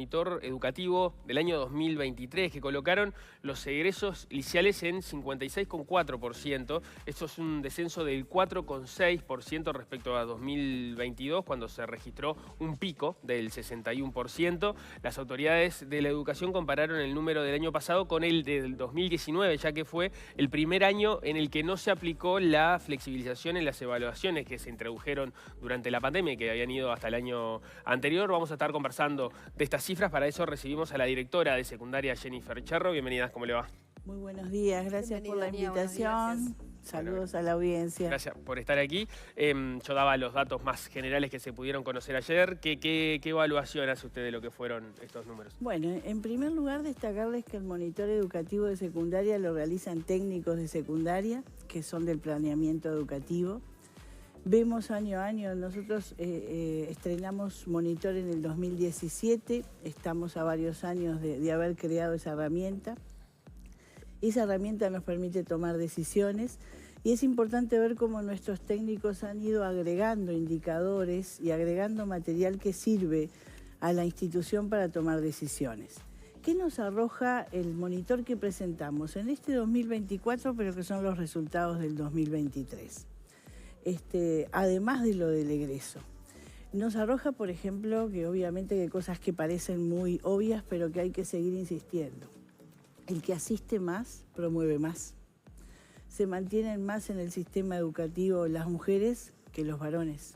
monitor educativo del año 2023, que colocaron los egresos liceales en 56,4%. Esto es un descenso del 4,6% respecto a 2022, cuando se registró un pico del 61%. Las autoridades de la educación compararon el número del año pasado con el del 2019, ya que fue el primer año en el que no se aplicó la flexibilización en las evaluaciones que se introdujeron durante la pandemia y que habían ido hasta el año anterior. Vamos a estar conversando de estas cifras. Para eso recibimos a la directora de secundaria, Jennifer Cherro. Bienvenidas, ¿cómo le va? Muy buenos días, gracias por la invitación. Saludos a la audiencia. Gracias por estar aquí. Yo daba los datos más generales que se pudieron conocer ayer. ¿Qué evaluación hace usted de lo que fueron estos números? Bueno, en primer lugar destacarles que el monitor educativo de secundaria lo realizan técnicos de secundaria, que son del planeamiento educativo. Vemos año a año, nosotros estrenamos monitor en el 2017, estamos a varios años de haber creado esa herramienta. Esa herramienta nos permite tomar decisiones y es importante ver cómo nuestros técnicos han ido agregando indicadores y agregando material que sirve a la institución para tomar decisiones. ¿Qué nos arroja el monitor que presentamos en este 2024, pero que son los resultados del 2023? Además de lo del egreso. Nos arroja, por ejemplo, que obviamente hay cosas que parecen muy obvias, pero que hay que seguir insistiendo. El que asiste más, promueve más. Se mantienen más en el sistema educativo las mujeres que los varones.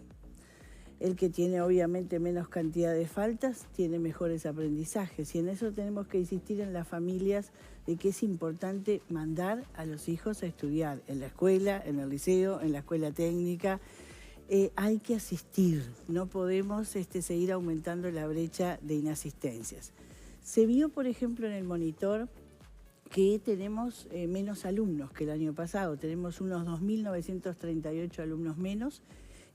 El que tiene obviamente menos cantidad de faltas, tiene mejores aprendizajes. Y en eso tenemos que insistir en las familias de que es importante mandar a los hijos a estudiar en la escuela, en el liceo, en la escuela técnica. Hay que asistir, no podemos seguir aumentando la brecha de inasistencias. Se vio, por ejemplo, en el monitor que tenemos menos alumnos que el año pasado. Tenemos unos 2.938 alumnos menos.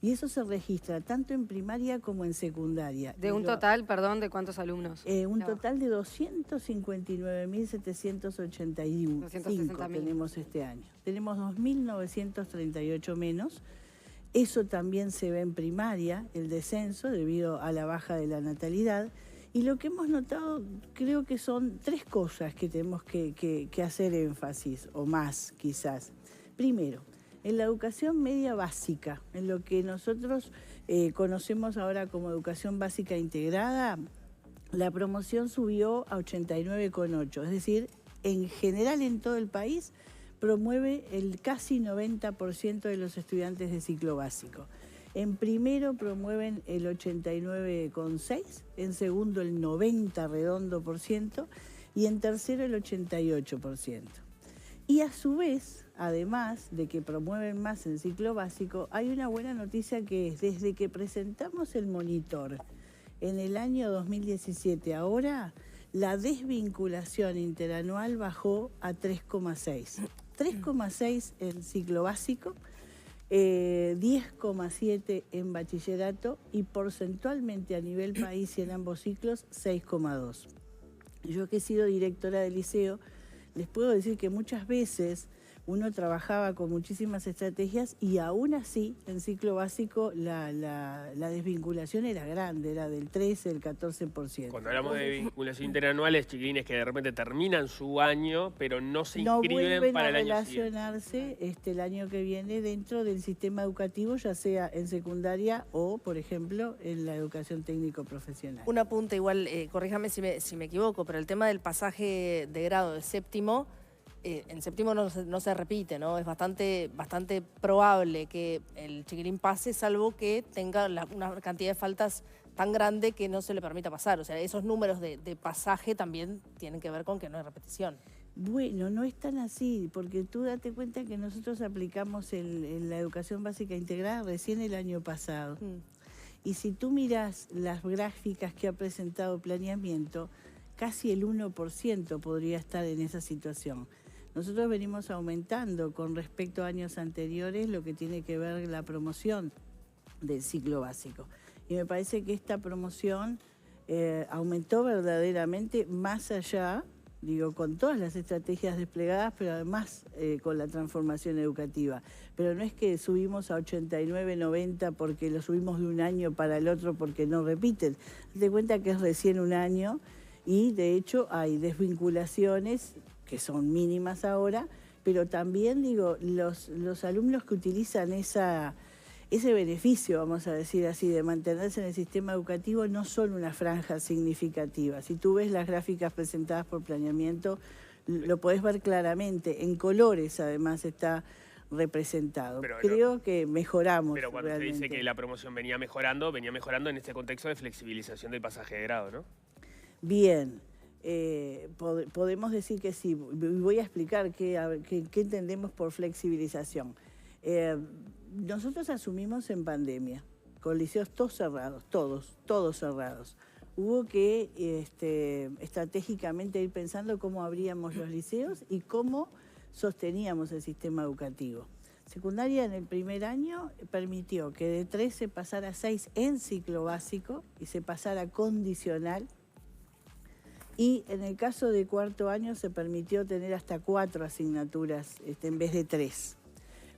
Y eso se registra tanto en primaria como en secundaria. ¿De un total, perdón, de cuántos alumnos? Un total de 259.785 tenemos este año. Tenemos 2.938 menos. Eso también se ve en primaria, el descenso, debido a la baja de la natalidad. Y lo que hemos notado, creo que son tres cosas que tenemos que hacer énfasis, o más quizás. Primero, en la educación media básica, en lo que nosotros conocemos ahora como educación básica integrada, la promoción subió a 89,8, es decir, en general en todo el país promueve el casi 90% de los estudiantes de ciclo básico. En primero promueven el 89,6, en segundo el 90 redondo por ciento y en tercero el 88%. Y a su vez, además de que promueven más en ciclo básico, hay una buena noticia que es, desde que presentamos el monitor en el año 2017, ahora la desvinculación interanual bajó a 3,6. 3,6 en ciclo básico, 10,7 en bachillerato y porcentualmente a nivel país y en ambos ciclos 6,2. Yo que he sido directora de liceo, les puedo decir que muchas veces uno trabajaba con muchísimas estrategias y aún así, en ciclo básico, la desvinculación era grande, era del 13, del 14%. Cuando hablamos de vinculación interanual, es chiquilines que de repente terminan su año, pero no se inscriben para el año siguiente. No vuelven a relacionarse el año que viene dentro del sistema educativo, ya sea en secundaria o, por ejemplo, en la educación técnico-profesional. Un apunte igual, corríjame si me equivoco, pero el tema del pasaje de grado de séptimo, en séptimo no se repite, ¿no? Es bastante probable que el chiquilín pase, salvo que tenga una cantidad de faltas tan grande que no se le permita pasar. O sea, esos números de pasaje también tienen que ver con que no hay repetición. Bueno, no es tan así, porque tú date cuenta que nosotros aplicamos la educación básica integrada recién el año pasado. Y si tú miras las gráficas que ha presentado planeamiento, casi el 1% podría estar en esa situación. Nosotros venimos aumentando con respecto a años anteriores lo que tiene que ver la promoción del ciclo básico. Y me parece que esta promoción aumentó verdaderamente más allá digo, con todas las estrategias desplegadas, pero además con la transformación educativa. Pero no es que subimos a 89, 90 porque lo subimos de un año para el otro porque no repiten. Te cuenta que es recién un año y de hecho hay desvinculaciones que son mínimas ahora, pero también, digo, los alumnos que utilizan ese beneficio, vamos a decir así, de mantenerse en el sistema educativo no son una franja significativa. Si tú ves las gráficas presentadas por planeamiento, lo podés ver claramente, en colores además está representado. Pero creo que mejoramos. Pero cuando realmente. se dice que la promoción venía mejorando en este contexto de flexibilización del pasaje de grado, ¿no? Bien, podemos decir que sí. Voy a explicar qué entendemos por flexibilización. Nosotros asumimos en pandemia, con liceos todos cerrados, todos cerrados. Hubo que estratégicamente ir pensando cómo abríamos los liceos y cómo sosteníamos el sistema educativo. Secundaria en el primer año permitió que de 3 se pasara a 6 en ciclo básico y se pasara a condicional. Y en el caso de cuarto año se permitió tener hasta 4 asignaturas en vez de 3.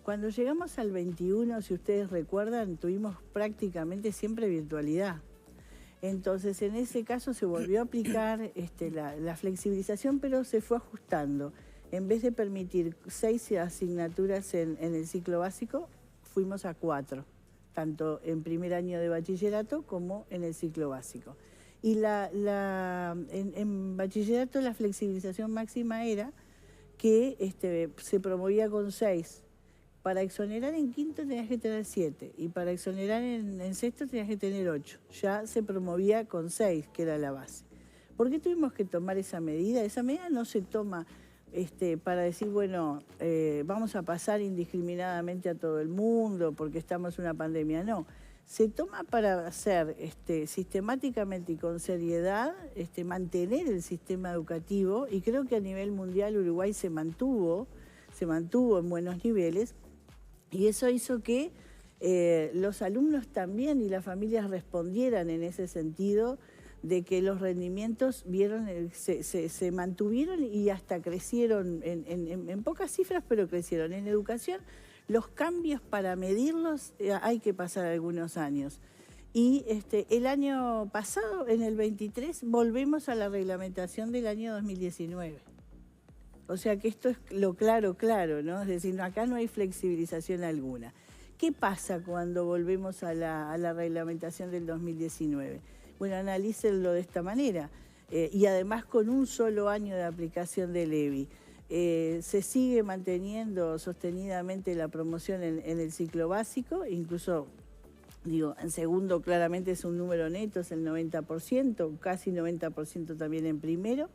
Cuando llegamos al 21, si ustedes recuerdan, tuvimos prácticamente siempre virtualidad. Entonces, en ese caso se volvió a aplicar la flexibilización, pero se fue ajustando. En vez de permitir 6 asignaturas en el ciclo básico, fuimos a 4, tanto en primer año de bachillerato como en el ciclo básico. Y en bachillerato la flexibilización máxima era que se promovía con 6. Para exonerar en quinto tenías que tener 7 y para exonerar en sexto tenías que tener 8. Ya se promovía con 6, que era la base. ¿Por qué tuvimos que tomar esa medida? Esa medida no se toma para decir, bueno, vamos a pasar indiscriminadamente a todo el mundo porque estamos en una pandemia. No, se toma para hacer sistemáticamente y con seriedad mantener el sistema educativo, y creo que a nivel mundial Uruguay se mantuvo en buenos niveles, y eso hizo que los alumnos también y las familias respondieran en ese sentido, de que los rendimientos se mantuvieron y hasta crecieron en pocas cifras, pero crecieron. En educación, los cambios para medirlos hay que pasar algunos años. Y el año pasado, en el 23, volvemos a la reglamentación del año 2019. O sea que esto es lo claro, ¿no? Es decir, acá no hay flexibilización alguna. ¿Qué pasa cuando volvemos a la reglamentación del 2019? Bueno, analícenlo de esta manera. Y además con un solo año de aplicación del EBI. Se sigue manteniendo sostenidamente la promoción en el ciclo básico, incluso, digo, en segundo claramente es un número neto, es el 90%, casi 90% también en primero.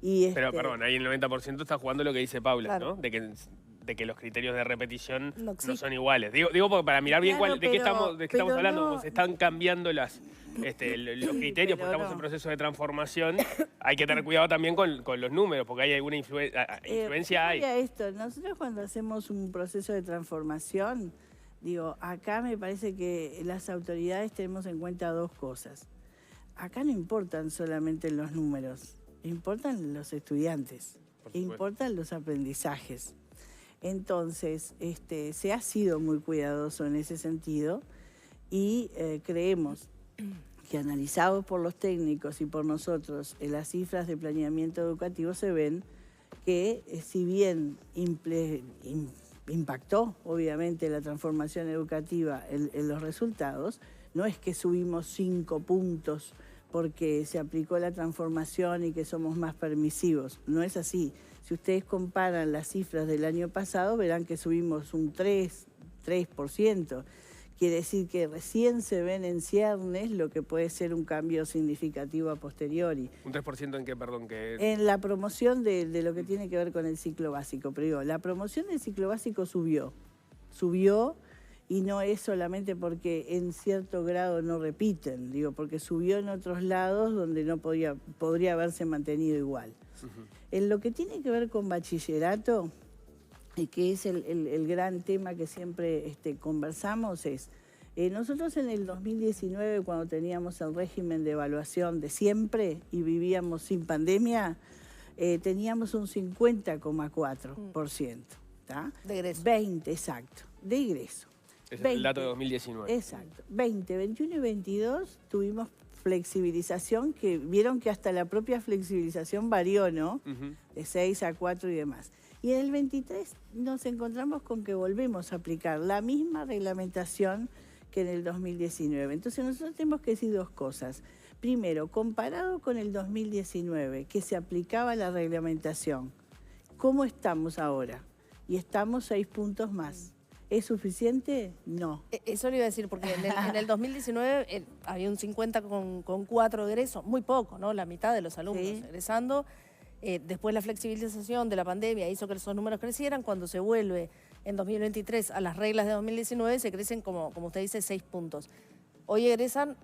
Pero, perdón, ahí el 90% está jugando lo que dice Paula, claro, ¿no? De que los criterios de repetición no son iguales. Digo porque para mirar bien claro, de qué estamos hablando, no, como se están cambiando los criterios, porque estamos en proceso de transformación, hay que tener cuidado también con los números, porque hay alguna influencia. Nosotros cuando hacemos un proceso de transformación, digo, acá me parece que las autoridades tenemos en cuenta dos cosas. Acá no importan solamente los números, importan los estudiantes, importan los aprendizajes. Entonces, se ha sido muy cuidadoso en ese sentido y creemos que, analizados por los técnicos y por nosotros, las cifras de planeamiento educativo se ven que, si bien impactó obviamente la transformación educativa en los resultados, no es que subimos 5 puntos porque se aplicó la transformación y que somos más permisivos. No es así. Si ustedes comparan las cifras del año pasado, verán que subimos un 3%. Quiere decir que recién se ven en ciernes lo que puede ser un cambio significativo a posteriori. ¿Un 3% en qué, perdón? En la promoción de lo que tiene que ver con el ciclo básico. Pero digo, la promoción del ciclo básico subió, y no es solamente porque en cierto grado no repiten, digo, porque subió en otros lados donde no podría haberse mantenido igual. En lo que tiene que ver con bachillerato, y que es el gran tema que siempre conversamos, es, nosotros en el 2019, cuando teníamos el régimen de evaluación de siempre y vivíamos sin pandemia, teníamos un 50,4%. De egreso. 20, exacto, de ingreso. Es el dato de 2019. Exacto. 20, 21 y 22 tuvimos flexibilización, que vieron que hasta la propia flexibilización varió, ¿no? De 6 a 4 y demás. Y en el 23 nos encontramos con que volvemos a aplicar la misma reglamentación que en el 2019. Entonces nosotros tenemos que decir dos cosas. Primero, comparado con el 2019, que se aplicaba la reglamentación, ¿cómo estamos ahora? Y estamos 6 puntos más. ¿Es suficiente? No. Eso le iba a decir, porque en el 2019 había un 50,4 de egreso, muy poco, ¿no? La mitad de los alumnos egresando. Después la flexibilización de la pandemia hizo que esos números crecieran. Cuando se vuelve en 2023 a las reglas de 2019, se crecen, como usted dice, 6 puntos. Hoy egresan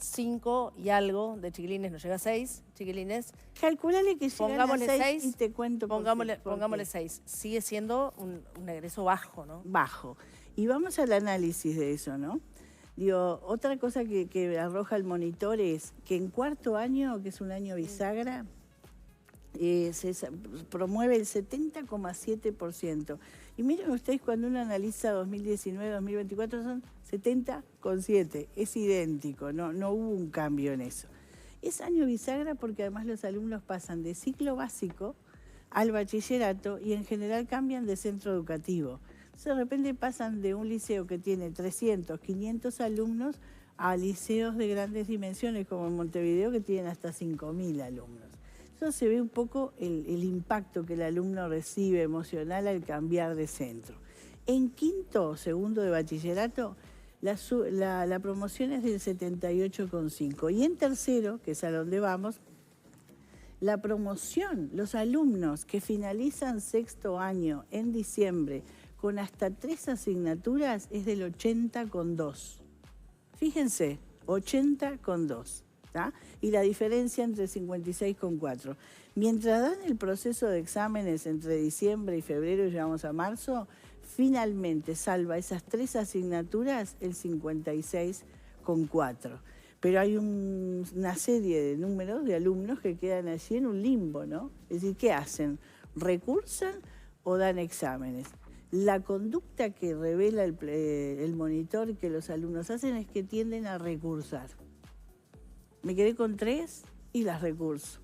5 y algo de chiquilines, no llega a 6 chiquilines. Calculale que llegan a 6 y te cuento Pongámosle 6. Sigue siendo un egreso bajo, ¿no? Bajo. Y vamos al análisis de eso, ¿no? Digo, otra cosa que arroja el monitor es que en cuarto año, que es un año bisagra, se promueve el 70,7%. Y miren ustedes, cuando uno analiza 2019-2024 son 70,7%. Es idéntico, no hubo un cambio en eso. Es año bisagra porque además los alumnos pasan de ciclo básico al bachillerato y en general cambian de centro educativo. Entonces de repente pasan de un liceo que tiene 300, 500 alumnos a liceos de grandes dimensiones como en Montevideo que tienen hasta 5.000 alumnos. Eso se ve un poco el impacto que el alumno recibe emocional al cambiar de centro. En quinto o segundo de bachillerato, la promoción es del 78,5. Y en tercero, que es a donde vamos, la promoción, los alumnos que finalizan sexto año en diciembre con hasta 3 asignaturas es del 80,2. Fíjense, 80,2. Y la diferencia entre 56,4. Mientras dan el proceso de exámenes entre diciembre y febrero y llegamos a marzo, finalmente salva esas 3 asignaturas el 56,4. Pero hay una serie de números de alumnos que quedan allí en un limbo, ¿no? Es decir, ¿qué hacen? ¿Recursan o dan exámenes? La conducta que revela el monitor que los alumnos hacen es que tienden a recursar. Me quedé con 3 y las recurso.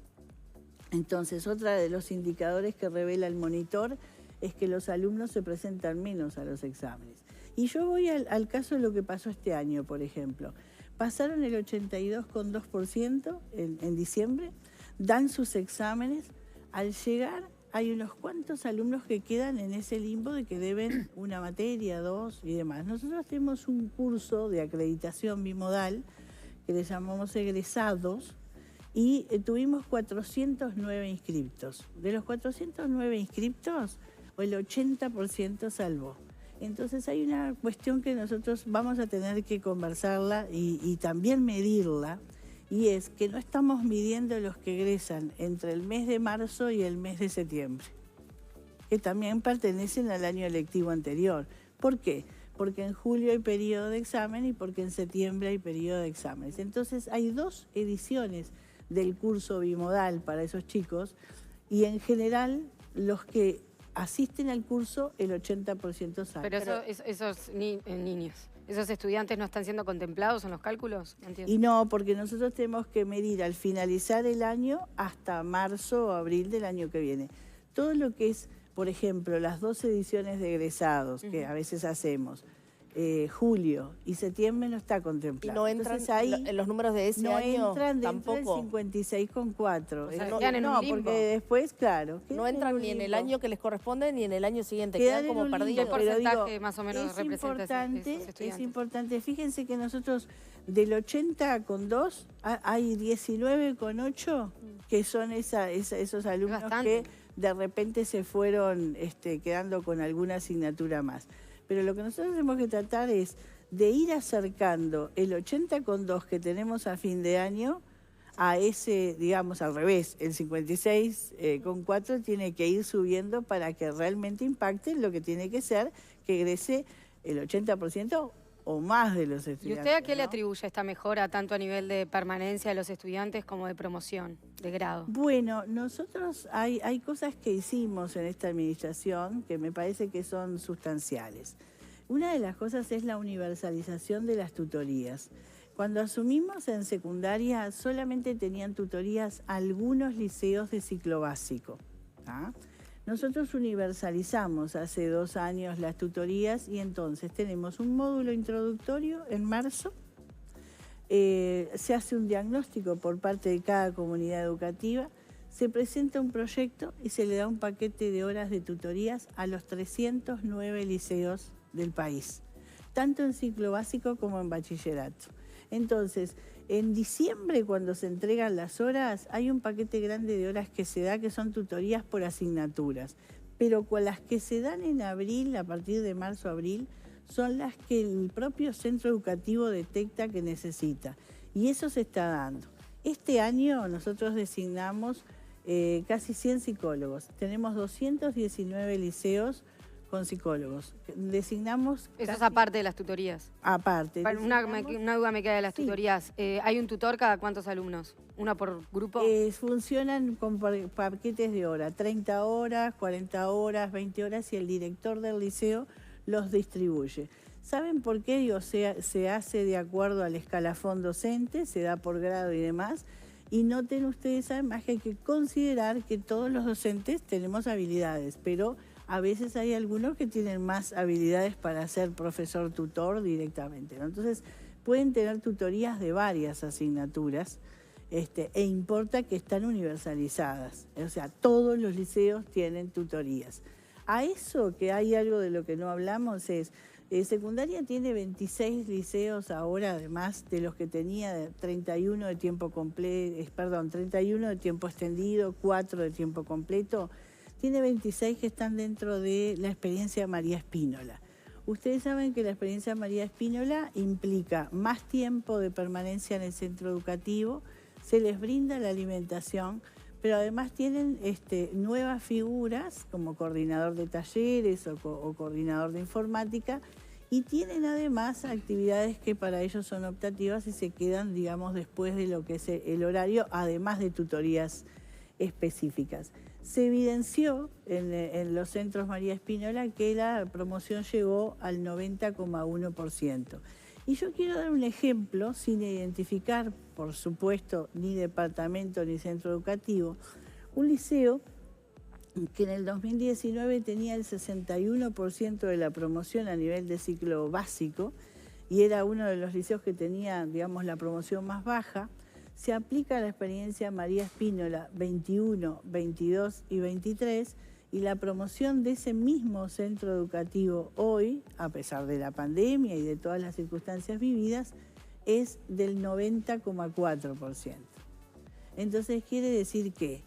Entonces, otra de los indicadores que revela el monitor es que los alumnos se presentan menos a los exámenes. Y yo voy al caso de lo que pasó este año, por ejemplo. Pasaron el 82,2% en diciembre, dan sus exámenes. Al llegar, hay unos cuantos alumnos que quedan en ese limbo de que deben una materia, 2 y demás. Nosotros tenemos un curso de acreditación bimodal que le llamamos egresados, y tuvimos 409 inscriptos. De los 409 inscriptos, el 80% salvó. Entonces hay una cuestión que nosotros vamos a tener que conversarla y también medirla, y es que no estamos midiendo los que egresan entre el mes de marzo y el mes de septiembre, que también pertenecen al año lectivo anterior. ¿Por qué? Porque en julio hay periodo de examen y porque en septiembre hay periodo de exámenes. Entonces hay 2 ediciones del curso bimodal para esos chicos y en general los que asisten al curso el 80% salen. Pero esos niños, esos estudiantes no están siendo contemplados en los cálculos, ¿no entiendo? Y no, porque nosotros tenemos que medir al finalizar el año hasta marzo o abril del año que viene. Todo lo que es, por ejemplo, las 2 ediciones de egresados que a veces hacemos, julio y septiembre no está contemplado. Y no entran en los números de ese no año entran dentro tampoco. del 56,4. O sea, no, quedan en un limbo. Porque después, claro. No entran ni en el año que les corresponde ni en el año siguiente, quedan como perdidos. ¿Qué porcentaje más o menos representa importante, esos estudiantes? Es importante. Fíjense que nosotros del 80,2 hay 19,8 que son esos alumnos que de repente se fueron quedando con alguna asignatura más. Pero lo que nosotros tenemos que tratar es de ir acercando el 80,2 que tenemos a fin de año a ese, digamos, al revés, el 56,4 tiene que ir subiendo para que realmente impacte lo que tiene que ser, que egrese el 80% o más de los ¿Y estudiantes. usted a qué le ¿no? atribuye esta mejora tanto a nivel de permanencia de los estudiantes como de promoción, de grado? Bueno, nosotros hay cosas que hicimos en esta administración que me parece que son sustanciales. Una de las cosas es la universalización de las tutorías. Cuando asumimos en secundaria solamente tenían tutorías algunos liceos de ciclo básico. ¿Ah? Nosotros universalizamos hace 2 años las tutorías y entonces tenemos un módulo introductorio en marzo. Se hace un diagnóstico por parte de cada comunidad educativa, se presenta un proyecto y se le da un paquete de horas de tutorías a los 309 liceos del país, tanto en ciclo básico como en bachillerato. Entonces, en diciembre, cuando se entregan las horas, hay un paquete grande de horas que se da, que son tutorías por asignaturas. Pero con las que se dan en abril, a partir de marzo-abril, son las que el propio centro educativo detecta que necesita. Y eso se está dando. Este año nosotros designamos casi 100 psicólogos. Tenemos 219 liceos con psicólogos. Designamos... Eso es casi... aparte de las tutorías. Aparte. Una duda me queda de las tutorías. ¿Hay un tutor cada cuántos alumnos? ¿Una por grupo? Funcionan con paquetes de hora, 30 horas, 40 horas, 20 horas, y el director del liceo los distribuye. ¿Saben por qué? Digo, se hace de acuerdo al escalafón docente, se da por grado y demás. Y noten ustedes además que hay que considerar que todos los docentes tenemos habilidades, pero a veces hay algunos que tienen más habilidades para ser profesor tutor directamente, ¿no? Entonces, pueden tener tutorías de varias asignaturas, e importa que están universalizadas. O sea, todos los liceos tienen tutorías. A eso, que hay algo de lo que no hablamos, es... secundaria tiene 26 liceos ahora, además de los que tenía 31 de tiempo completo, 31 de tiempo extendido, 4 de tiempo completo. Tiene 26 que están dentro de la experiencia María Spínola. Ustedes saben que la experiencia María Spínola implica más tiempo de permanencia en el centro educativo, se les brinda la alimentación, pero además tienen nuevas figuras como coordinador de talleres o coordinador de informática, y tienen además actividades que para ellos son optativas y se quedan, digamos, después de lo que es el horario, además de tutorías específicas. Se evidenció en los centros María Spínola que la promoción llegó al 90,1%. Y yo quiero dar un ejemplo, sin identificar, por supuesto, ni departamento ni centro educativo, un liceo que en el 2019 tenía el 61% de la promoción a nivel de ciclo básico y era uno de los liceos que tenía, digamos, la promoción más baja. Se aplica la experiencia María Spínola 21, 22 y 23 y la promoción de ese mismo centro educativo hoy, a pesar de la pandemia y de todas las circunstancias vividas, es del 90,4%. Entonces quiere decir que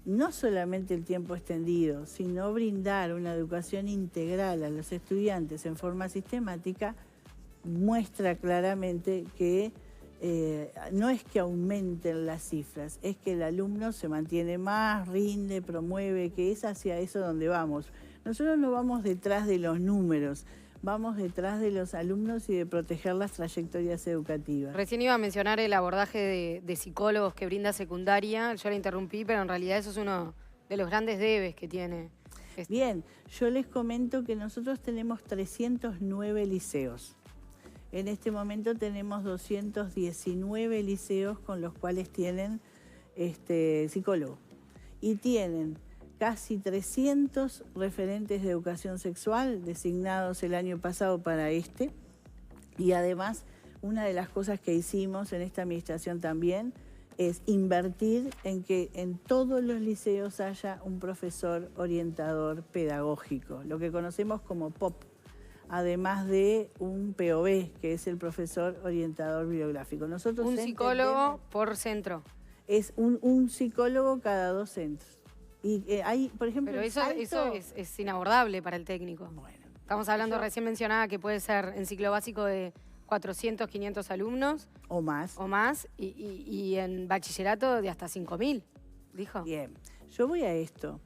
no solamente el tiempo extendido, sino brindar una educación integral a los estudiantes en forma sistemática, muestra claramente que no es que aumenten las cifras, es que el alumno se mantiene más, rinde, promueve, que es hacia eso donde vamos. Nosotros no vamos detrás de los números, vamos detrás de los alumnos y de proteger las trayectorias educativas. Recién iba a mencionar el abordaje de psicólogos que brinda secundaria, yo la interrumpí, pero en realidad eso es uno de los grandes debes que tiene. Bien, yo les comento que nosotros tenemos 309 liceos. En este momento tenemos 219 liceos con los cuales tienen psicólogo. Y tienen casi 300 referentes de educación sexual designados el año pasado para Y además, una de las cosas que hicimos en esta administración también es invertir en que en todos los liceos haya un profesor orientador pedagógico, lo que conocemos como POP. Además de un POB, que es el profesor orientador bibliográfico. Nosotros un psicólogo por centro. Es un psicólogo cada 2 centros. Y hay, por ejemplo... Pero eso es inabordable para el técnico. Bueno. Estamos hablando, recién mencionada, que puede ser en ciclo básico de 400, 500 alumnos. O más. O más, y en bachillerato de hasta 5.000, dijo. Bien, yo voy a esto.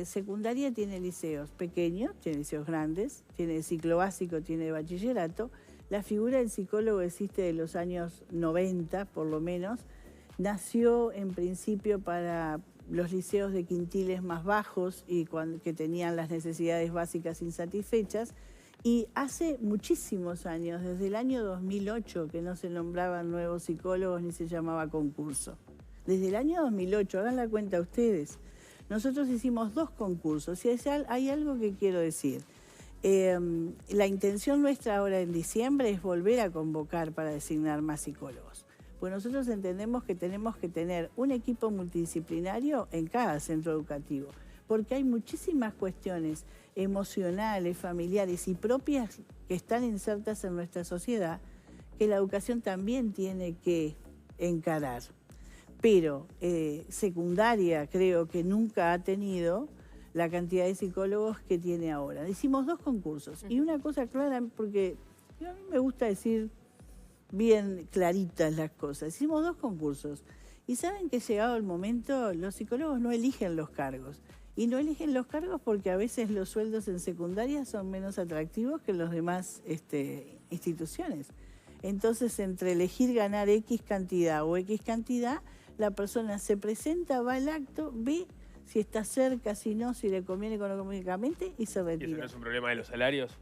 Secundaria tiene liceos pequeños, tiene liceos grandes, tiene ciclo básico, tiene bachillerato, La figura del psicólogo existe de los años 90, por lo menos. Nació en principio para los liceos de quintiles más bajos y que tenían las necesidades básicas insatisfechas. Y hace muchísimos años, desde el año 2008, que no se nombraban nuevos psicólogos ni se llamaba concurso. Desde el año 2008, hagan la cuenta ustedes. Nosotros hicimos 2 concursos y hay algo que quiero decir. La intención nuestra ahora en diciembre es volver a convocar para designar más psicólogos. Pues nosotros entendemos que tenemos que tener un equipo multidisciplinario en cada centro educativo, porque hay muchísimas cuestiones emocionales, familiares y propias que están insertas en nuestra sociedad que la educación también tiene que encarar. Pero secundaria creo que nunca ha tenido la cantidad de psicólogos que tiene ahora. Hicimos 2 concursos y una cosa clara, porque a mí me gusta decir bien claritas las cosas. Hicimos 2 concursos y saben que llegado el momento los psicólogos no eligen los cargos. Y no eligen los cargos porque a veces los sueldos en secundaria son menos atractivos que en las demás instituciones. Entonces, entre elegir ganar X cantidad o X cantidad, la persona se presenta, va al acto, ve si está cerca, si no, si le conviene económicamente y se retira. ¿Y eso no es un problema de los salarios?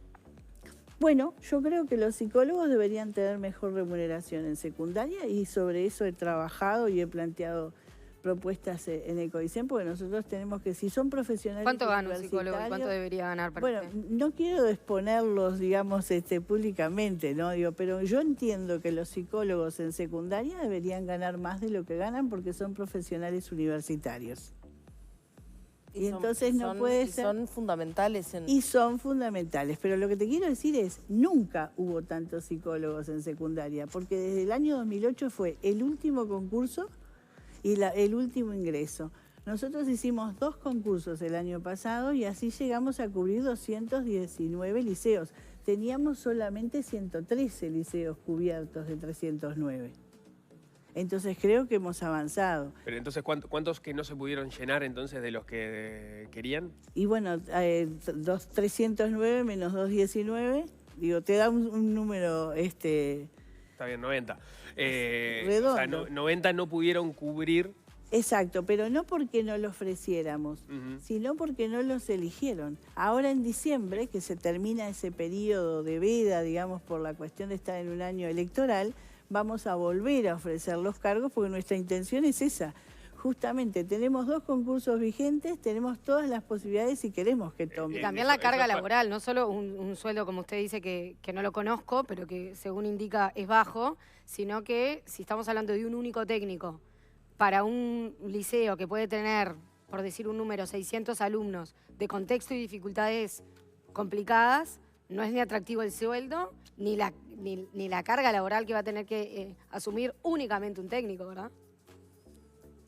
Bueno, yo creo que los psicólogos deberían tener mejor remuneración en secundaria y sobre eso he trabajado y he planteado propuestas en el CODICEN, porque nosotros tenemos que, si son profesionales ¿Cuánto gana un psicólogo y cuánto debería ganar para Bueno, usted? no quiero exponerlos, digamos, públicamente, ¿no? Pero yo entiendo que los psicólogos en secundaria deberían ganar más de lo que ganan porque son profesionales universitarios. Y entonces no puede ser... Son fundamentales. Y son fundamentales, pero lo que te quiero decir es, nunca hubo tantos psicólogos en secundaria, porque desde el año 2008 fue el último concurso y el último ingreso. Nosotros hicimos 2 concursos el año pasado y así llegamos a cubrir 219 liceos. Teníamos solamente 113 liceos cubiertos de 309. Entonces creo que hemos avanzado. Pero entonces, ¿cuántos que no se pudieron llenar entonces de los que querían? Y bueno, 309 menos 219, digo, te da un número... Está bien, 90. Redondo. O sea, 90 no pudieron cubrir. Exacto, pero no porque no lo ofreciéramos, sino porque no los eligieron. Ahora en diciembre, que se termina ese periodo de veda, digamos, por la cuestión de estar en un año electoral, vamos a volver a ofrecer los cargos porque nuestra intención es esa. Justamente, tenemos 2 concursos vigentes, tenemos todas las posibilidades si queremos que tomen. Y también la carga laboral, no solo un sueldo, como usted dice, que no lo conozco, pero que según indica es bajo, sino que si estamos hablando de un único técnico para un liceo que puede tener, por decir un número, 600 alumnos de contexto y dificultades complicadas, no es ni atractivo el sueldo, ni la carga laboral que va a tener que asumir únicamente un técnico, ¿verdad?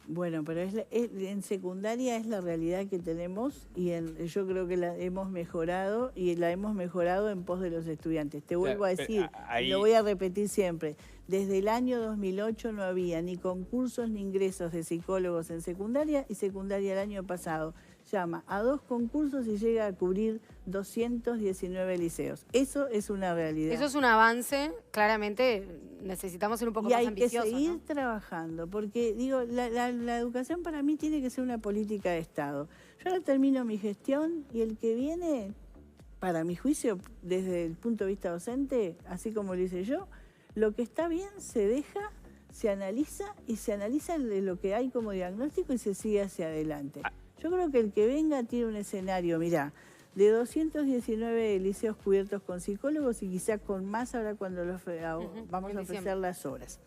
Bueno, pero en secundaria es la realidad que tenemos y yo creo que la hemos mejorado y la hemos mejorado en pos de los estudiantes. Te vuelvo a decir, lo voy a repetir siempre, desde el año 2008 no había ni concursos ni ingresos de psicólogos en secundaria y secundaria el año pasado llama a 2 concursos y llega a cubrir 219 liceos. Eso es una realidad. Eso es un avance, claramente necesitamos ser un poco más ambiciosos. Y hay que seguir trabajando, porque digo, la educación para mí tiene que ser una política de Estado. Yo ahora termino mi gestión y el que viene, para mi juicio, desde el punto de vista docente, así como lo hice yo, lo que está bien se deja, se analiza y se analiza lo que hay como diagnóstico y se sigue hacia adelante. Yo creo que el que venga tiene un escenario, mirá, de 219 liceos cubiertos con psicólogos y quizás con más ahora cuando vamos a ofrecer las horas.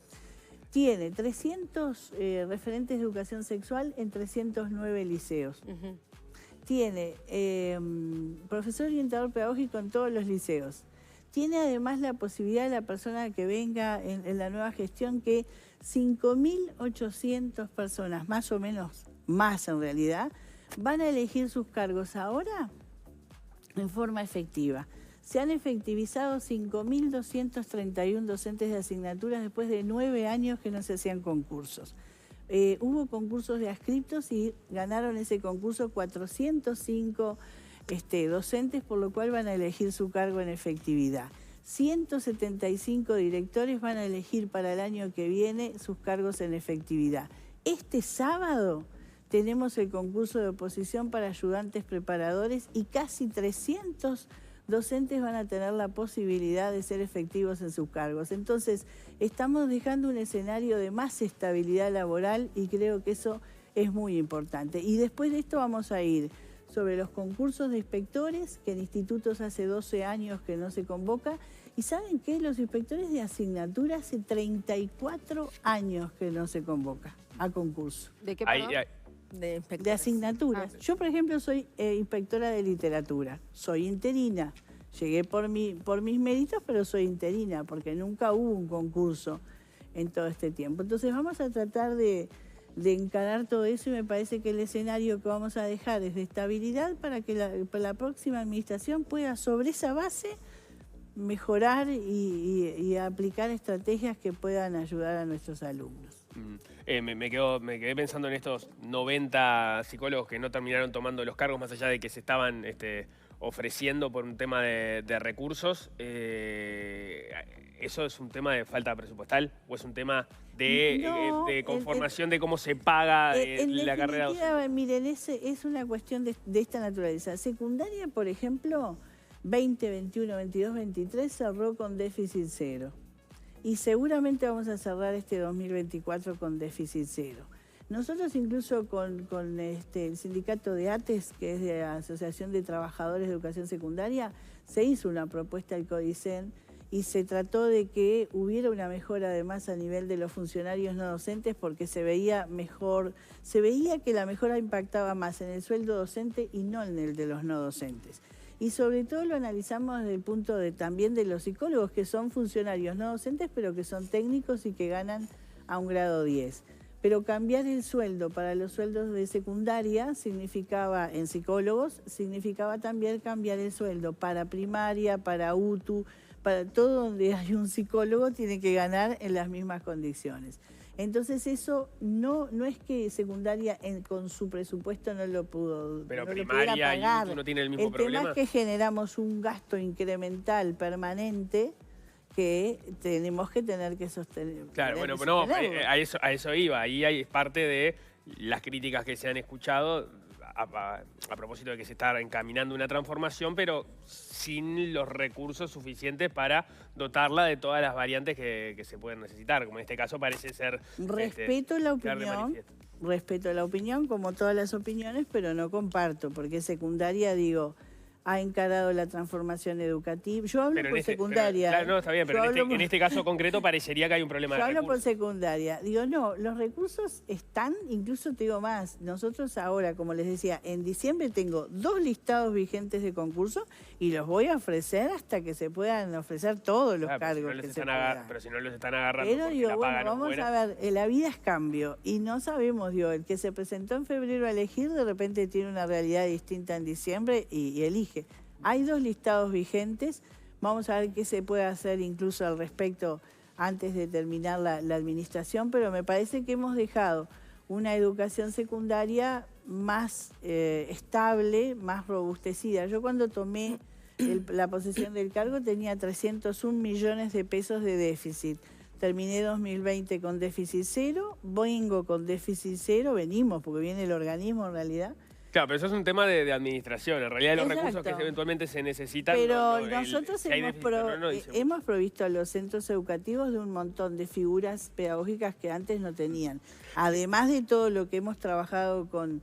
Tiene 300 referentes de educación sexual en 309 liceos. Tiene profesor orientador pedagógico en todos los liceos. Tiene además la posibilidad de la persona que venga en la nueva gestión que 5.800 personas, más o menos, más en realidad, van a elegir sus cargos ahora en forma efectiva. Se han efectivizado 5.231 docentes de asignaturas después de 9 años que no se hacían concursos. Hubo concursos de adscriptos y ganaron ese concurso 405 docentes, por lo cual van a elegir su cargo en efectividad. 175 directores van a elegir para el año que viene sus cargos en efectividad. Este sábado tenemos el concurso de oposición para ayudantes preparadores y casi 300 docentes van a tener la posibilidad de ser efectivos en sus cargos. Entonces, estamos dejando un escenario de más estabilidad laboral y creo que eso es muy importante. Y después de esto vamos a ir sobre los concursos de inspectores, que en institutos hace 12 años que no se convoca. ¿Y saben qué? Los inspectores de asignatura hace 34 años que no se convoca a concurso. ¿De qué, perdón? De asignaturas. Yo, por ejemplo, soy inspectora de literatura. Soy interina. Llegué por mis méritos, pero soy interina, porque nunca hubo un concurso en todo este tiempo. Entonces vamos a tratar de encarar todo eso y me parece que el escenario que vamos a dejar es de estabilidad para que la próxima administración pueda, sobre esa base, mejorar y aplicar estrategias que puedan ayudar a nuestros alumnos. Me quedé pensando en estos 90 psicólogos que no terminaron tomando los cargos, más allá de que se estaban ofreciendo por un tema de recursos. ¿Eso es un tema de falta presupuestal o es un tema de conformación de cómo se paga la carrera docente? Miren, es una cuestión de esta naturaleza. Secundaria, por ejemplo, 2021, 22, 23 cerró con déficit cero. Y seguramente vamos a cerrar este 2024 con déficit cero. Nosotros incluso con el sindicato de ATES, que es de la Asociación de Trabajadores de Educación Secundaria, se hizo una propuesta al CODICEN y se trató de que hubiera una mejora además a nivel de los funcionarios no docentes porque se veía que la mejora impactaba más en el sueldo docente y no en el de los no docentes. Y sobre todo lo analizamos desde el punto también de los psicólogos, que son funcionarios no docentes, pero que son técnicos y que ganan a un grado 10. Pero cambiar el sueldo para los sueldos de secundaria significaba, en psicólogos, significaba también cambiar el sueldo para primaria, para UTU, para todo donde hay un psicólogo tiene que ganar en las mismas condiciones. Entonces eso no es que secundaria con su presupuesto no lo pudo pero no primaria lo pagar. y UTU no tiene el mismo El problema. tema es que generamos un gasto incremental permanente que tenemos que tener que sostener. Claro, bueno, no, a eso iba. Ahí es parte de las críticas que se han escuchado a propósito de que se está encaminando una transformación, pero sin los recursos suficientes para dotarla de todas las variantes que se pueden necesitar, como en este caso parece ser... Respeto la opinión, como todas las opiniones, pero no comparto, porque secundaria, ha encarado la transformación educativa. Yo hablo por secundaria. Claro, no, está bien, pero en este caso concreto parecería que hay un problema de recursos. Yo hablo por secundaria. No, los recursos están, incluso te digo más, nosotros ahora, como les decía, en diciembre tengo 2 listados vigentes de concurso y los voy a ofrecer hasta que se puedan ofrecer todos los cargos que se puedan. Pero si no los están agarrando pero porque la paga no es vamos buena. a ver, la vida es cambio y no sabemos, el que se presentó en febrero a elegir de repente tiene una realidad distinta en diciembre y elige. Hay 2 listados vigentes, vamos a ver qué se puede hacer incluso al respecto antes de terminar la administración, pero me parece que hemos dejado una educación secundaria más estable, más robustecida. Yo cuando tomé la posesión del cargo tenía 301 millones de pesos de déficit. Terminé 2020 con déficit cero, vengo con déficit cero, venimos porque viene el organismo en realidad. Claro, pero eso es un tema de administración. En realidad los recursos que eventualmente se necesitan... Pero nosotros hemos provisto a los centros educativos de un montón de figuras pedagógicas que antes no tenían. Además de todo lo que hemos trabajado con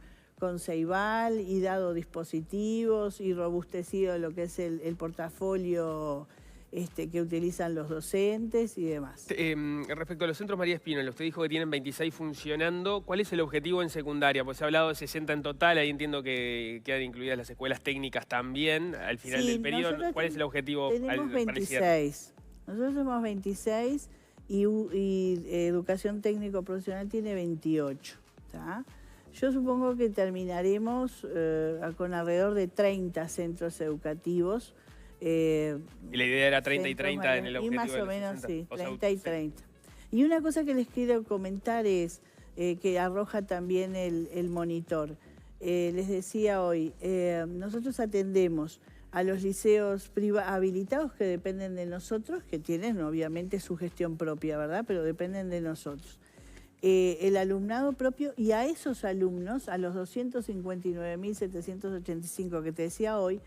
Ceibal y dado dispositivos y robustecido lo que es el portafolio que utilizan los docentes y demás. Respecto a los centros María Espínola, usted dijo que tienen 26 funcionando. ¿Cuál es el objetivo en secundaria? Pues se ha hablado de 60 en total, ahí entiendo que quedan incluidas las escuelas técnicas también al final del periodo. ¿Cuál es el objetivo? Tenemos 26. Nosotros somos 26 y Educación Técnico Profesional tiene 28. ¿Tá? Yo supongo que terminaremos con alrededor de 30 centros educativos. Y la idea era 30 y 30 en el objetivo. Y más o menos, sí, 30 y 30. Y una cosa que les quiero comentar es que arroja también el monitor. Les decía hoy, nosotros atendemos a los liceos habilitados que dependen de nosotros, que tienen obviamente su gestión propia, ¿verdad? Pero dependen de nosotros. El alumnado propio, y a esos alumnos, a los 259.785 que te decía hoy,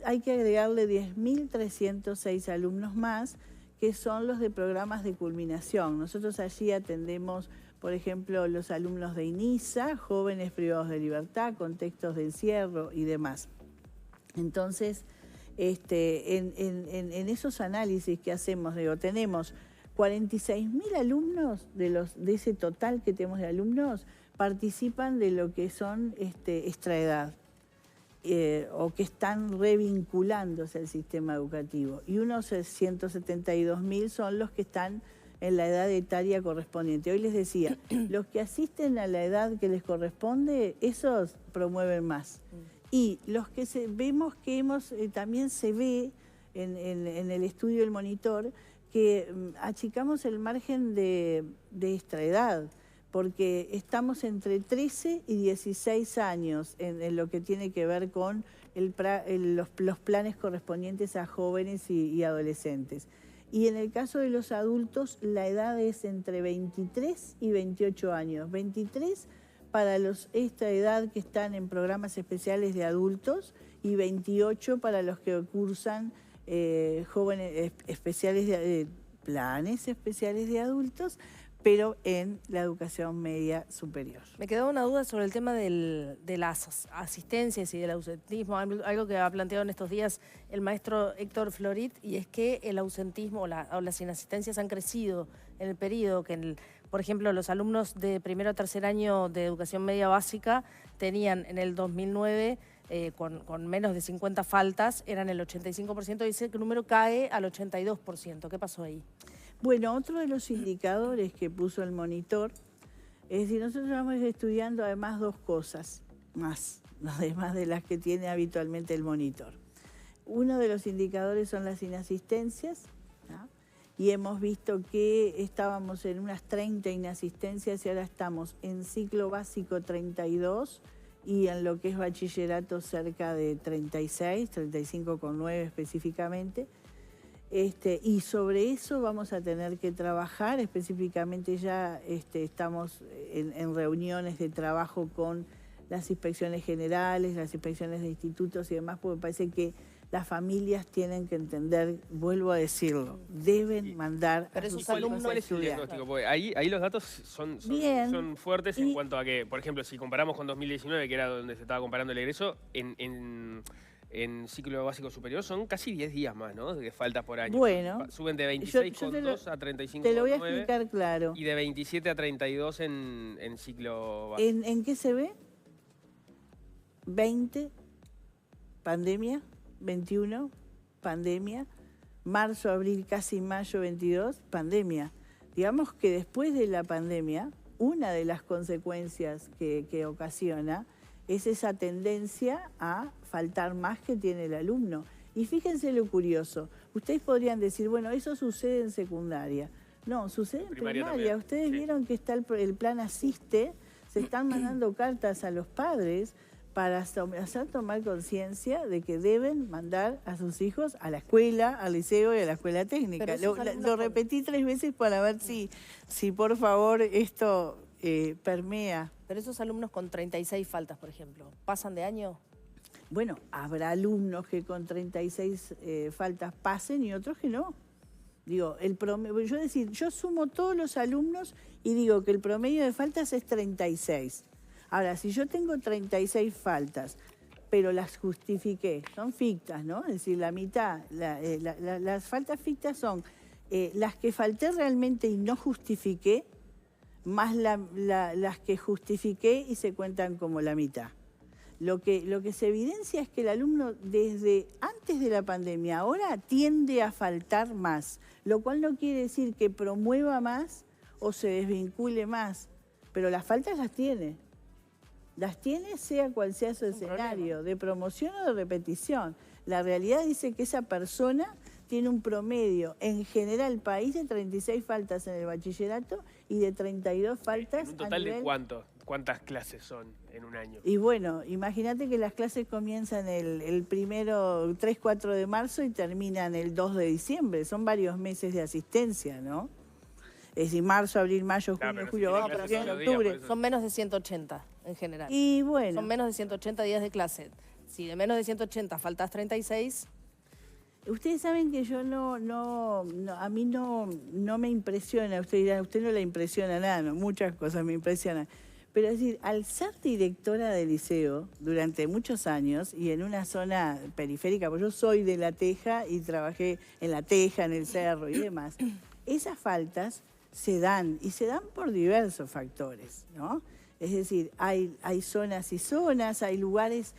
hay que agregarle 10.306 alumnos más, que son los de programas de culminación. Nosotros allí atendemos, por ejemplo, los alumnos de INISA, jóvenes privados de libertad, contextos de encierro y demás. Entonces, en esos análisis que hacemos, digo, tenemos 46.000 alumnos de ese total que tenemos de alumnos, participan de lo que son extraedad, o que están revinculándose al sistema educativo. Y unos 172.000 son los que están en la edad etaria correspondiente. Hoy les decía, los que asisten a la edad que les corresponde, esos promueven más. Y los que vemos que también se ve en el estudio del monitor, que achicamos el margen de extraedad, porque estamos entre 13 y 16 años en lo que tiene que ver con los planes correspondientes a jóvenes y adolescentes. Y en el caso de los adultos, la edad es entre 23 y 28 años. 23 para esta edad que están en programas especiales de adultos y 28 para los que cursan jóvenes especiales planes especiales de adultos, pero en la educación media superior. Me quedaba una duda sobre el tema de las asistencias y del ausentismo, algo que ha planteado en estos días el maestro Héctor Florit, y es que el ausentismo o las inasistencias han crecido en el periodo, que por ejemplo los alumnos de primero a tercer año de educación media básica tenían en el 2009 con menos de 50 faltas, eran el 85%, y ese número cae al 82%. ¿Qué pasó ahí? Bueno, otro de los indicadores que puso el monitor es decir, nosotros vamos estudiando además dos cosas más, además de las que tiene habitualmente el monitor. Uno de los indicadores son las inasistencias, ¿no? Y hemos visto que estábamos en unas 30 inasistencias y ahora estamos en ciclo básico 32 y en lo que es bachillerato cerca de 36, 35,9 específicamente. Y sobre eso vamos a tener que trabajar, específicamente ya estamos en reuniones de trabajo con las inspecciones generales, las inspecciones de institutos y demás, porque me parece que las familias tienen que entender, vuelvo a decirlo, deben mandar a sus alumnos ¿Cuál es el diagnóstico? Porque ahí los datos son fuertes en cuanto a que, por ejemplo, si comparamos con 2019, que era donde se estaba comparando el egreso, en ciclo básico superior son casi 10 días más, ¿no? De faltas por año. Bueno. Suben de 26,2 a 35,9. Te lo voy a explicar claro. Y de 27 a 32 en ciclo básico. ¿En qué se ve? 20, pandemia. 21, pandemia. Marzo, abril, casi mayo 22, pandemia. Digamos que después de la pandemia, una de las consecuencias que ocasiona es esa tendencia a faltar más que tiene el alumno. Y fíjense lo curioso, ustedes podrían decir, bueno, eso sucede en secundaria. No, sucede en primaria. Ustedes vieron que está el plan Asiste, se están mandando cartas a los padres para hacer tomar conciencia de que deben mandar a sus hijos a la escuela, al liceo y a la escuela técnica. Lo repetí 3 veces para ver si por favor esto permea. Pero esos alumnos con 36 faltas, por ejemplo, ¿pasan de año? Bueno, habrá alumnos que con 36 faltas pasen y otros que no. Digo, el promedio, yo sumo todos los alumnos y digo que el promedio de faltas es 36. Ahora, si yo tengo 36 faltas, pero las justifiqué, son fictas, ¿no? Es decir, la mitad, las faltas fictas son las que falté realmente y no justifiqué, más las que justifiqué y se cuentan como la mitad. Lo que se evidencia es que el alumno desde antes de la pandemia ahora tiende a faltar más, lo cual no quiere decir que promueva más o se desvincule más, pero las faltas las tiene. Las tiene sea cual sea su escenario, de promoción o de repetición. La realidad dice que esa persona tiene un promedio en general país de 36 faltas en el bachillerato y de 32 faltas ¿En un total de cuánto? ¿cuántas clases son en un año? Y bueno, imagínate que las clases comienzan el primero, 3-4 de marzo y terminan el 2 de diciembre. Son varios meses de asistencia, ¿no? Es decir, marzo, abril, mayo, junio, pero julio, si tiene agosto, clases septiembre, todos los días, octubre. por eso. Son menos de 180 en general. Y bueno, Son menos de 180 días de clase. Si de menos de 180 faltas 36, ustedes saben que yo a mí no me impresiona, usted dirá, a usted no le impresiona nada, no, muchas cosas me impresionan. Pero es decir, al ser directora de liceo durante muchos años y en una zona periférica, porque yo soy de La Teja y trabajé en La Teja, en el Cerro y demás, esas faltas se dan y se dan por diversos factores, ¿no? Es decir, hay zonas y zonas, hay lugares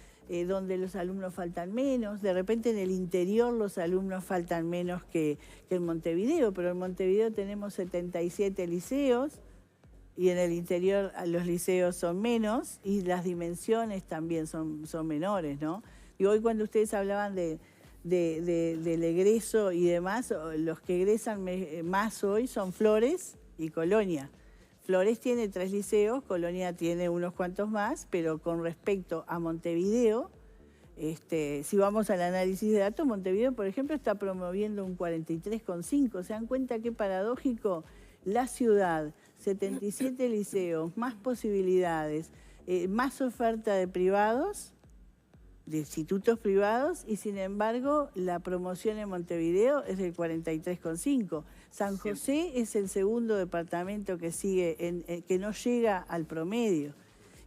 donde los alumnos faltan menos, de repente en el interior los alumnos faltan menos que en Montevideo, pero en Montevideo tenemos 77 liceos y en el interior los liceos son menos y las dimensiones también son menores, ¿no? Y hoy cuando ustedes hablaban del egreso y demás, los que egresan más hoy son Flores y Colonia. Flores tiene 3 liceos, Colonia tiene unos cuantos más, pero con respecto a Montevideo, si vamos al análisis de datos, Montevideo, por ejemplo, está promoviendo un 43,5. ¿Se dan cuenta qué paradójico? La ciudad, 77 liceos, más posibilidades, más oferta de privados, de institutos privados, y sin embargo la promoción en Montevideo es del 43,5. San José es el segundo departamento que sigue, que no llega al promedio.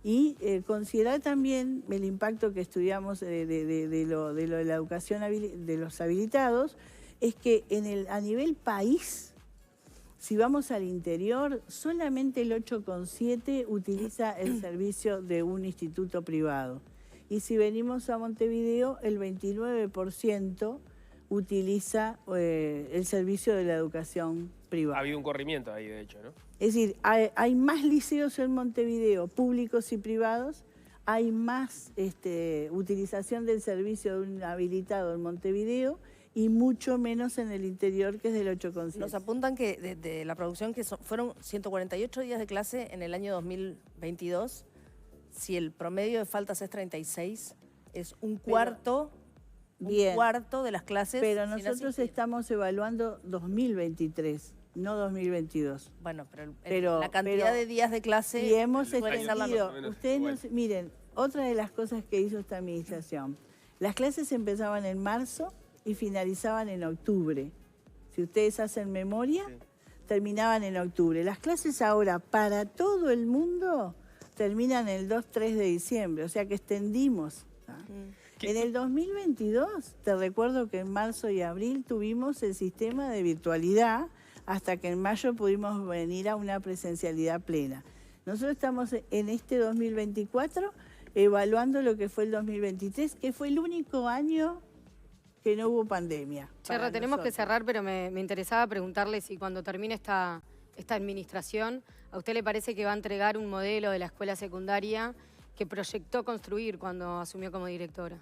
Y considerar también el impacto que estudiamos de la educación de los habilitados, es que a nivel país, si vamos al interior, solamente el 8,7 utiliza el servicio de un instituto privado. Y si venimos a Montevideo, el 29% utiliza el servicio de la educación privada. Ha habido un corrimiento ahí, de hecho, ¿no? Es decir, hay más liceos en Montevideo, públicos y privados, hay más utilización del servicio de un habilitado en Montevideo y mucho menos en el interior, que es del 8,7. nos apuntan que de la producción que fueron 148 días de clase en el año 2022. Si el promedio de faltas es 36, es un cuarto de las clases. Pero sin nosotros asistir. estamos evaluando 2023, no 2022. Bueno, pero la cantidad de días de clase... Y hemos suele ser la extendido, menos ustedes igual. miren, otra de las cosas que hizo esta administración, las clases empezaban en marzo y finalizaban en octubre. Si ustedes hacen memoria, terminaban en octubre. Las clases ahora para todo el mundo terminan el 2-3 de diciembre, o sea que extendimos. En el 2022, te recuerdo que en marzo y abril tuvimos el sistema de virtualidad, hasta que en mayo pudimos venir a una presencialidad plena. Nosotros estamos en este 2024 evaluando lo que fue el 2023, que fue el único año que no hubo pandemia. Cherra, tenemos que cerrar, pero me interesaba preguntarle si cuando termine esta administración, ¿a usted le parece que va a entregar un modelo de la escuela secundaria que proyectó construir cuando asumió como directora?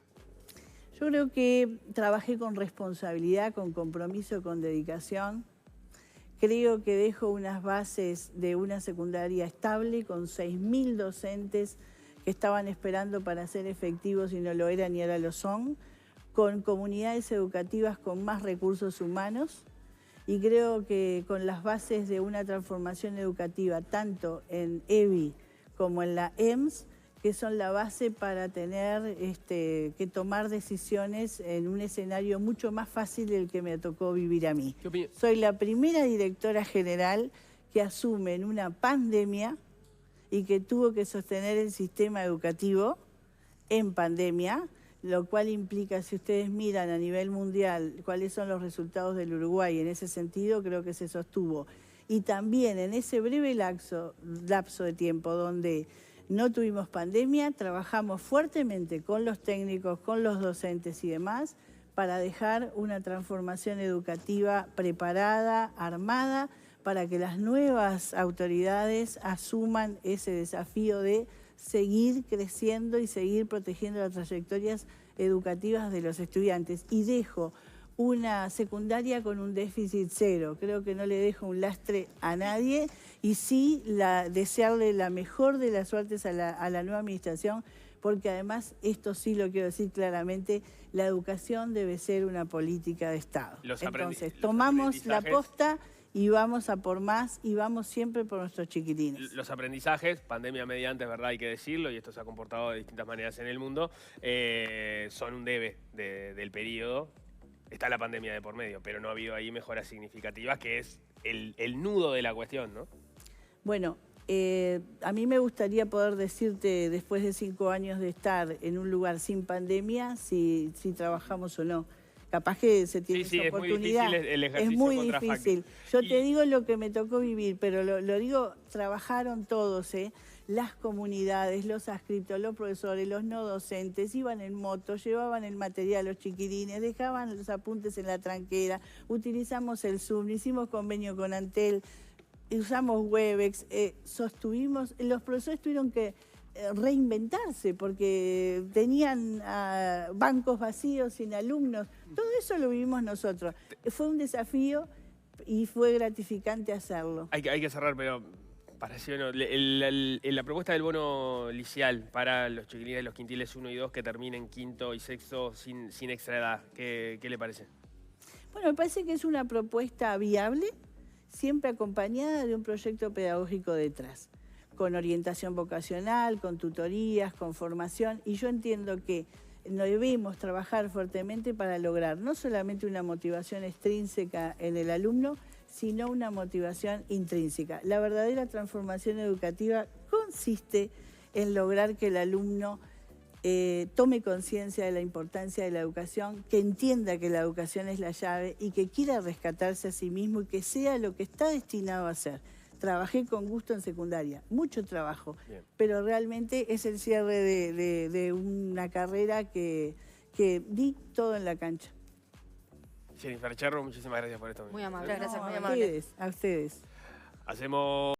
Yo creo que trabajé con responsabilidad, con compromiso, con dedicación. Creo que dejo unas bases de una secundaria estable con 6.000 docentes que estaban esperando para ser efectivos y no lo eran y ahora lo son, con comunidades educativas con más recursos humanos. Y creo que con las bases de una transformación educativa, tanto en EBI como en la EMS, que son la base para tener que tomar decisiones en un escenario mucho más fácil del que me tocó vivir a mí. ¿Qué opinión? Soy la primera directora general que asume en una pandemia y que tuvo que sostener el sistema educativo en pandemia, lo cual implica, si ustedes miran a nivel mundial cuáles son los resultados del Uruguay en ese sentido, creo que se sostuvo. Y también en ese breve lapso de tiempo donde no tuvimos pandemia, trabajamos fuertemente con los técnicos, con los docentes y demás, para dejar una transformación educativa preparada, armada, para que las nuevas autoridades asuman ese desafío de seguir creciendo y seguir protegiendo las trayectorias educativas de los estudiantes. Y dejo una secundaria con un déficit cero. Creo que no le dejo un lastre a nadie y sí desearle la mejor de las suertes a la nueva administración, porque además, esto sí lo quiero decir claramente, la educación debe ser una política de Estado. Entonces, tomamos la posta y vamos a por más y vamos siempre por nuestros chiquilines. Los aprendizajes, pandemia mediante, es verdad, hay que decirlo, y esto se ha comportado de distintas maneras en el mundo, son un debe del periodo. Está la pandemia de por medio, pero no ha habido ahí mejoras significativas, que es el nudo de la cuestión, ¿no? Bueno, a mí me gustaría poder decirte, después de 5 años de estar en un lugar sin pandemia, si trabajamos o no. Capaz que se tiene esa oportunidad. Es muy difícil. Yo te digo lo que me tocó vivir, pero lo digo, trabajaron todos, las comunidades, los adscriptos, los profesores, los no docentes, iban en moto, llevaban el material a los chiquilines, dejaban los apuntes en la tranquera, utilizamos el Zoom, hicimos convenio con Antel, usamos Webex, sostuvimos, los profesores tuvieron que reinventarse porque tenían bancos vacíos sin alumnos. Todo eso lo vivimos nosotros. Fue un desafío y fue gratificante hacerlo. Hay que cerrar, pero pareció no. La propuesta del bono liceal para los chiquilines de los quintiles 1 y 2 que terminen quinto y sexto sin extra edad, ¿qué le parece? Bueno, me parece que es una propuesta viable, siempre acompañada de un proyecto pedagógico detrás, con orientación vocacional, con tutorías, con formación, y yo entiendo que debemos trabajar fuertemente para lograr no solamente una motivación extrínseca en el alumno, sino una motivación intrínseca. La verdadera transformación educativa consiste en lograr que el alumno tome conciencia de la importancia de la educación, que entienda que la educación es la llave y que quiera rescatarse a sí mismo y que sea lo que está destinado a ser. Trabajé con gusto en secundaria, mucho trabajo, pero realmente es el cierre de una carrera que di todo en la cancha. Jennifer Cherro, muchísimas gracias por esto. Muy amable. Muchas gracias, muy amable. A ustedes. Hacemos...